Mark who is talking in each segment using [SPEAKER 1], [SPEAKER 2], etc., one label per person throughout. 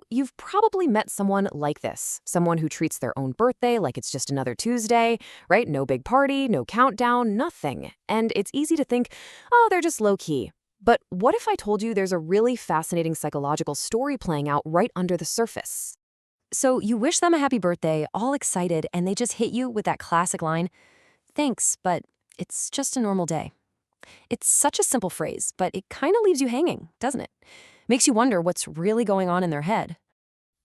[SPEAKER 1] You've probably met someone like this, someone who treats their own birthday like it's just another Tuesday, right? No big party, no countdown, nothing. And it's easy to think, oh, they're just low-key. But what if I told you there's a really fascinating psychological story playing out right under the surface? So you wish them a happy birthday, all excited, and they just hit you with that classic line, "Thanks, but it's just a normal day." It's such a simple phrase, but it kind of leaves you hanging, doesn't it? Makes you wonder what's really going on in their head.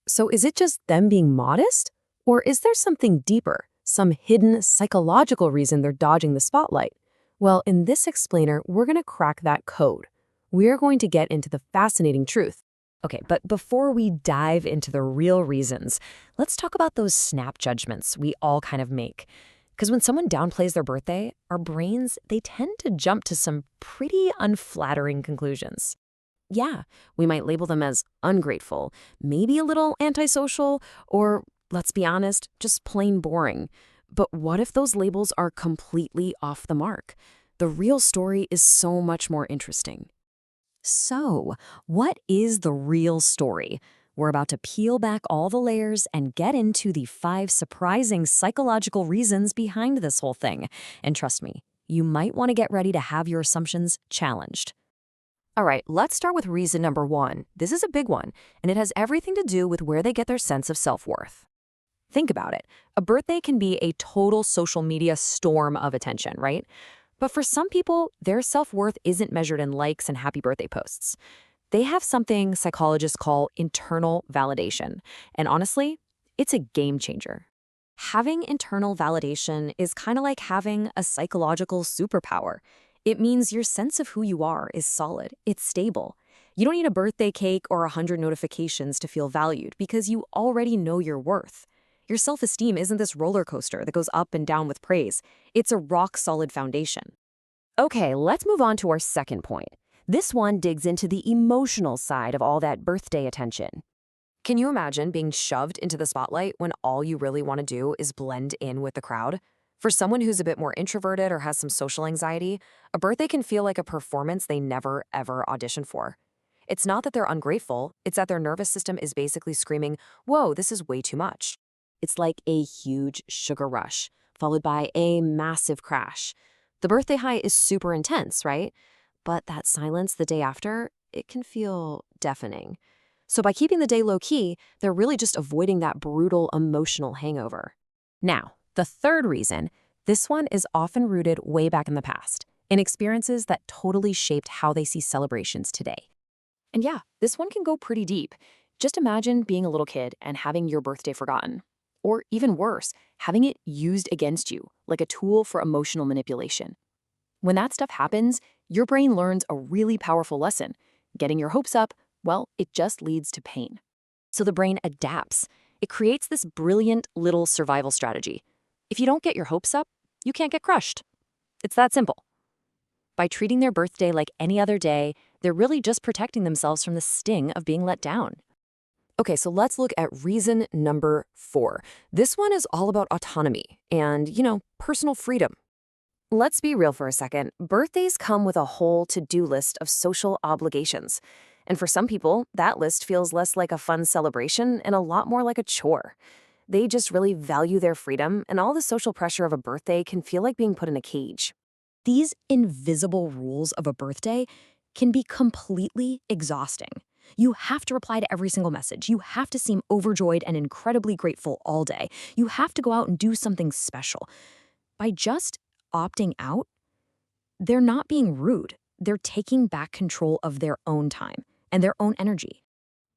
[SPEAKER 1] So is it just them being modest? Or is there something deeper, some hidden psychological reason they're dodging the spotlight? Well, in this explainer, we're going to crack that code. We're going to get into the fascinating truth. Okay, but before we dive into the real reasons, let's talk about those snap judgments we all kind of make. Because when someone downplays their birthday, our brains, they tend to jump to some pretty unflattering conclusions. Yeah, we might label them as ungrateful, maybe a little antisocial, or, let's be honest, just plain boring. But what if those labels are completely off the mark? The real story is so much more interesting. So, what is the real story? We're about to peel back all the layers and get into the 5 surprising psychological reasons behind this whole thing. And trust me, you might want to get ready to have your assumptions challenged. All right, let's start with reason number 1. This is a big one, and it has everything to do with where they get their sense of self-worth. Think about it. A birthday can be a total social media storm of attention, right? But for some people, their self-worth isn't measured in likes and happy birthday posts. They have something psychologists call internal validation. And honestly, it's a game changer. Having internal validation is kind of like having a psychological superpower. It means your sense of who you are is solid, it's stable. You don't need a birthday cake or 100 notifications to feel valued because you already know your worth. Your self-esteem isn't this roller coaster that goes up and down with praise. It's a rock-solid foundation. Okay, let's move on to our second point. This one digs into the emotional side of all that birthday attention. Can you imagine being shoved into the spotlight when all you really want to do is blend in with the crowd? For someone who's a bit more introverted or has some social anxiety, a birthday can feel like a performance they never, ever auditioned for. It's not that they're ungrateful, it's that their nervous system is basically screaming, "Whoa, this is way too much." It's like a huge sugar rush, followed by a massive crash. The birthday high is super intense, right? But that silence the day after, it can feel deafening. So by keeping the day low-key, they're really just avoiding that brutal emotional hangover. Now, the third reason, this one is often rooted way back in the past, in experiences that totally shaped how they see celebrations today. And yeah, this one can go pretty deep. Just imagine being a little kid and having your birthday forgotten. Or even worse, having it used against you, like a tool for emotional manipulation. When that stuff happens, your brain learns a really powerful lesson. Getting your hopes up, well, it just leads to pain. So the brain adapts. It creates this brilliant little survival strategy. If you don't get your hopes up, you can't get crushed. It's that simple. By treating their birthday like any other day, they're really just protecting themselves from the sting of being let down. Okay, so let's look at reason number 4. This one is all about autonomy and, personal freedom. Let's be real for a second. Birthdays come with a whole to-do list of social obligations. And for some people, that list feels less like a fun celebration and a lot more like a chore. They just really value their freedom, and all the social pressure of a birthday can feel like being put in a cage. These invisible rules of a birthday can be completely exhausting. You have to reply to every single message. You have to seem overjoyed and incredibly grateful all day. You have to go out and do something special. By just opting out, they're not being rude. They're taking back control of their own time and their own energy.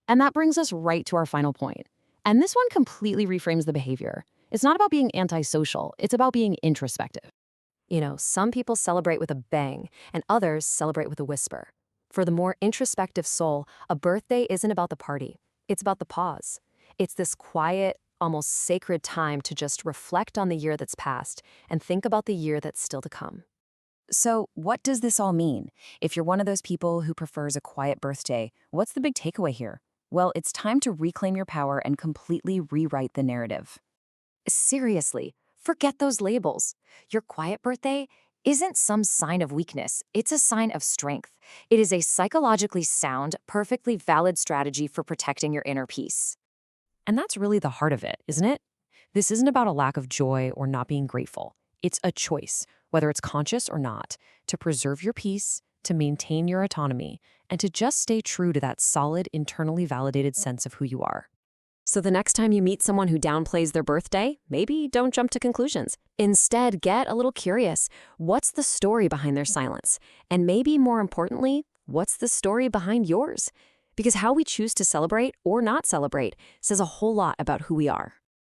[SPEAKER 1] And that brings us right to our final point. And this one completely reframes the behavior. It's not about being antisocial. It's about being introspective. Some people celebrate with a bang, and others celebrate with a whisper. For the more introspective soul, a birthday isn't about the party. It's about the pause. It's this quiet, almost sacred time to just reflect on the year that's passed and think about the year that's still to come. So what does this all mean? If you're one of those people who prefers a quiet birthday, what's the big takeaway here? Well, it's time to reclaim your power and completely rewrite the narrative. Seriously, forget those labels. Your quiet birthday,
[SPEAKER 2] isn't some sign of weakness, it's a sign of strength. It is a psychologically sound, perfectly valid strategy for protecting your inner peace.
[SPEAKER 1] And that's really the heart of it, isn't it? This isn't about a lack of joy or not being grateful. It's a choice, whether it's conscious or not, to preserve your peace, to maintain your autonomy, and to just stay true to that solid, internally validated sense of who you are. So the next time you meet someone who downplays their birthday, maybe don't jump to conclusions. Instead, get a little curious. What's the story behind their silence? And maybe more importantly, what's the story behind yours? Because how we choose to celebrate or not celebrate says a whole lot about who we are.